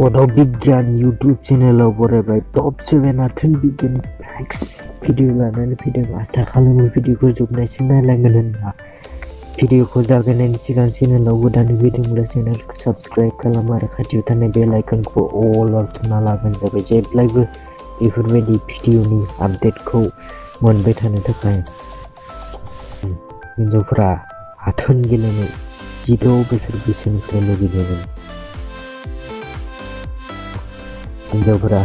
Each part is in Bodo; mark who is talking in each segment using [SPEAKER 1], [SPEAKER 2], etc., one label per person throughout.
[SPEAKER 1] बिगियान YouTube चेनेलाव बरायबाय टप 7 आथोन बिगियान फैक्स भिडिअ लानानै फैदों। आसा खालामो भिडिअखौ जोबनायसिम नायलांगोन होनना। भिडिअखौ जागायनायनि सिगां चेनेलाव गोदानै फैदोंब्ला चेनेलखौ साबस्क्राइब खालाम आरो खाथियाव थानाय बेल आइकनखौ अलाव थुना लाबानो जाबाय। जेब्लायबो बेफोरबायदि भिडिअनि आपडेटखौ मोनबाय थानो थाखाय। हिन्जावफोरा आथोन गेलेनो 16 बोसोर बैसोनिफ्राय लुबैदोंमोन। हिन्जावफोरा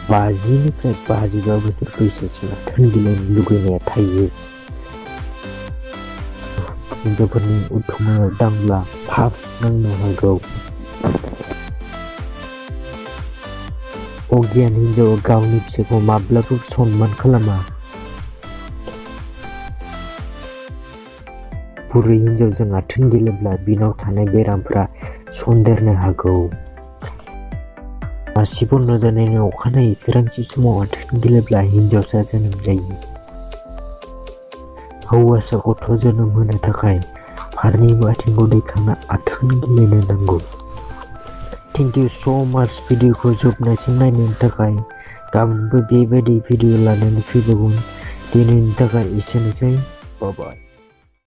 [SPEAKER 1] 50 निफ्राय 55 बोसोर बैसोसिम आथोन गेलेनो लुगैनाया थायो। हिन्जावफोरनि उथुमायाव दांब्ला पाप नांनो हागौ। अगियान हिन्जावा गावनि फिसायखौ माब्लाबा सनमान खालामा। बुरै हिन्जावजों आथोन गेलेब्ला बिनाव थानाय बेरामफोरा सन्देरनो हागौ। मासि बन्द जानायनि अखानायै सोरांसि समाव आथोन गेलेब्ला हिन्जावसा जोनोम जायो। हौवासा गथ' जोनोम होनो थाखाय फारनैबो आथिंखौ दैखांना आथोन गेलेनो नांगौ। थेंक इउ स' माच भिडिअखौ जोबनायसिम नायनायनि थाखाय। गाबोनबो बेबायदि भिडिअ लानानै फैबावगोन। दिनैनि थाखाय एसेनोसै। बाय बाय।